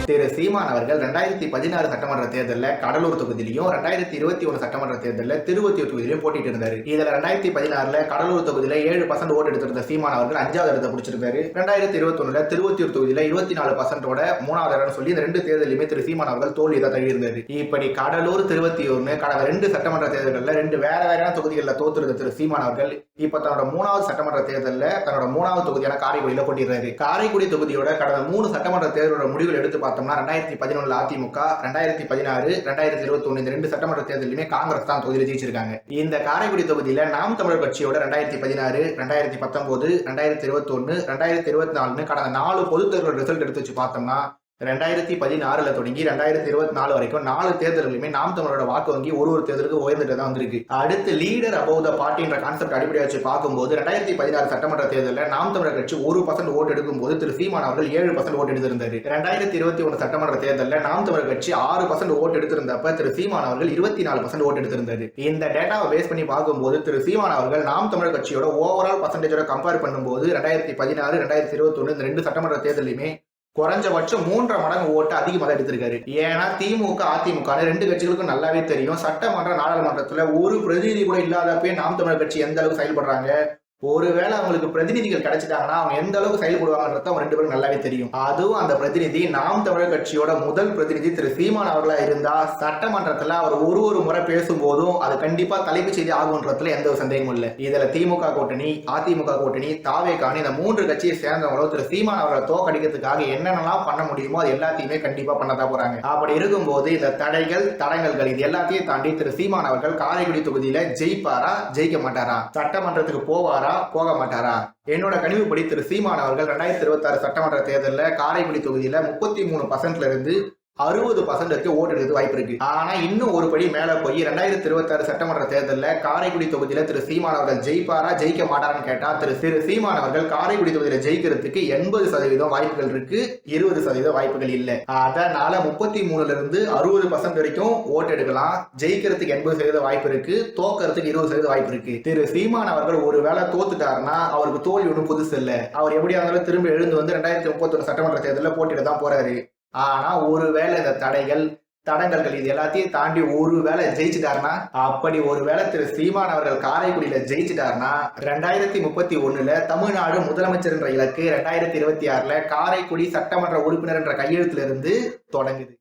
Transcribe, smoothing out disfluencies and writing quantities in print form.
திரு சீமான் அவர்கள் 2016 சட்டமன்ற தேர்தலில் கடலூர் தொகுதியிலையும் 2021 சட்டமன்ற தேர்தலில் திருவொத்தியூர் தொகுதியிலையும் போட்டிட்டு இருந்தாரு. இதுல 2016 கடலூர் தொகுதியில 7% ஓட்டு எடுத்திருந்த சீமான் அவர்கள் 5வது இடத்தை பிடிச்சிருந்தாரு. 2021 திருவொத்தியூர் தொகுதியில 24% 3வது இடம் சொல்லி இந்த 2 தேர்தலையுமே திரு சீமான் அவர்கள் தோல்வியை தான் தள்ளி இருந்தாரு. இப்படி கடலூர் திருவொத்தியூர்னு கடந்த 2 சட்டமன்ற தேர்தல்களில் 2 வேற தொகுதிகளில் தோற்றிருந்த திரு சீமான் அவர்கள் இப்ப தன்னோட 3வது சட்டமன்ற தேர்தலில் தன்னோட 3வது தொகுதியான காரைக்குடியில போட்டிடுறாரு. காரைக்குடி தொகுதியோட கடந்த 3 சட்டமன்ற தேர்தலோட முடிவுகள் எடுத்து பார்த்தோம்னா 2011 அதிமுக, 2016, 2021 இந்த 2 சட்டமன்ற தேர்தலிலுமே காங்கிரஸ் தான் தொகுதியில் ஜெயிச்சிருக்காங்க. இந்த காரைக்குடி தொகுதியில நாம் தமிழர் கட்சியோட 2016, 2019, 2021, 2024 கடந்த 4 பொது தேர்தல் ரிசல்ட் எடுத்து வச்சு பார்த்தோம்னா 2016 தொடங்கி 2024 வரைக்கும் 4 தேர்தல்களுமே நாம் தமிழரோட வாக்கு வங்கி ஒரு தேர்தலுக்கு உயர்ந்துட்டு தான் வந்திருக்கு. அடுத்து லீடர் அபவ் த பார்ட்டின்ற கான்செப்ட் அடிப்படையாக வச்சு பார்க்கும்போது 2016 சட்டமன்ற தேர்தலில் நாம் தமிழர் கட்சி 1% ஓட்டு எடுக்கும் போது திரு சீமான் அவர்கள் 7% ஓட்டு எடுத்திருந்தாரு. 2021 சட்டமன்ற தேர்தலில் நாம் தமிழர் கட்சி 6% ஓட்டு எடுத்திருந்தப்ப திரு சீமான் அவர்கள் 24% ஓட்டு எடுத்திருந்தாரு. இந்த டேட்டாவை பேஸ் பண்ணி பார்க்கும்போது திரு சீமான் அவர்கள் நாம் தமிழர் கட்சியோட ஓவரால் பர்சன்டேஜோட கம்பேர் பண்ணும்போது 2016, 2021 இந்த 2 சட்டமன்ற தேர்தலையுமே குறைஞ்சபட்சம் 3 மடங்கு ஓட்டு அதிகமாக எடுத்திருக்காரு. ஏன்னா திமுக, அதிமுக 2 கட்சிகளுக்கும் நல்லாவே தெரியும் சட்டமன்ற நாடாளுமன்றத்துல ஒரு பிரதிநிதி கூட இல்லாதப்பே நாம் தமிழர் கட்சி எந்த அளவுக்கு செயல்படுறாங்க. ஒருவேளை அவங்களுக்கு பிரதிநிதிகள் கிடைச்சிட்டாங்கன்னா அவங்க எந்த அளவுக்கு செயல்படுவாங்கன்றத அவங்க 2 பேரும் நல்லாவே தெரியும். அதுவும் அந்த பிரதிநிதி நாம் தமிழர் கட்சியோட முதல் பிரதிநிதி திரு சீமான் அவர்களா இருந்தா சட்டமன்றத்துல அவர் ஒரு முறை பேசும்போதும் அது கண்டிப்பா தலைப்புச் செய்தி ஆகுன்றதுல எந்த ஒரு சந்தேகமும் இல்லை. இதுல திமுக கூட்டணி, அதிமுக கூட்டணி, தாவேகானி இந்த 3 கட்சியை சேர்ந்தவங்களும் திரு சீமான் அவர்களை தோக்கடிக்கிறதுக்காக என்னென்னலாம் பண்ண முடியுமோ அது எல்லாத்தையுமே கண்டிப்பா பண்ணதான் போறாங்க. அப்படி இருக்கும்போது இந்த தடங்கல்கள் இது எல்லாத்தையும் தாண்டி திரு சீமான் அவர்கள் காரைக்குடி தொகுதியில ஜெயிப்பாரா, ஜெயிக்க மாட்டாரா, சட்டமன்றத்துக்கு போவாரா, போக மாட்டாரா? என்னோட கணிவுப்படி திரு சீமான் அவர்கள் 2026 சட்டமன்ற தேர்தலில் காரைக்குடி தொகுதியில 33% இருந்து 60% ஓட்டு எடுத்து வாய்ப்பு இருக்கு. ஆனா இன்னும் ஒரு படி மேல போய் 2026 சட்டமன்ற தேர்தலில் காரைக்குடி தொகுதியில திரு சீமான் அவர்கள் ஜெயிப்பாரா, ஜெயிக்க மாட்டாரான்னு கேட்டா திரு சீமான் அவர்கள் காரைக்குடி தொகுதியில ஜெயிக்கிறதுக்கு 80% வாய்ப்புகள் இருக்கு, 20% வாய்ப்புகள் இல்லை. அதனால 33 இருந்து 60% வரைக்கும் ஓட்டு எடுக்கலாம். ஜெயிக்கிறதுக்கு 80% வாய்ப்பு இருக்கு, தோக்கிறதுக்கு 20% வாய்ப்பு இருக்கு. திரு சீமான் அவர்கள் ஒருவேளை தோத்துட்டாருன்னா அவருக்கு தோல்வி ஒன்றும் புதுசு இல்லை. அவர் எப்படியா இருந்தாலும் திரும்ப எழுந்து வந்து 2031 சட்டமன்ற தேர்தலில் போட்டிட்டு தான் போறாரு. ஆனா ஒருவேளை இந்த தடங்கல்கள் இது எல்லாத்தையும் தாண்டி ஒருவேளை ஜெயிச்சுட்டாருன்னா, அப்படி ஒருவேளை திரு சீமான் அவர்கள் காரைக்குடியில ஜெயிச்சுட்டாருன்னா 2031 தமிழ்நாடு முதலமைச்சர் என்ற இலக்கு 2026 காரைக்குடி சட்டமன்ற உறுப்பினர் என்ற கையெழுத்துல இருந்து தொடங்குது.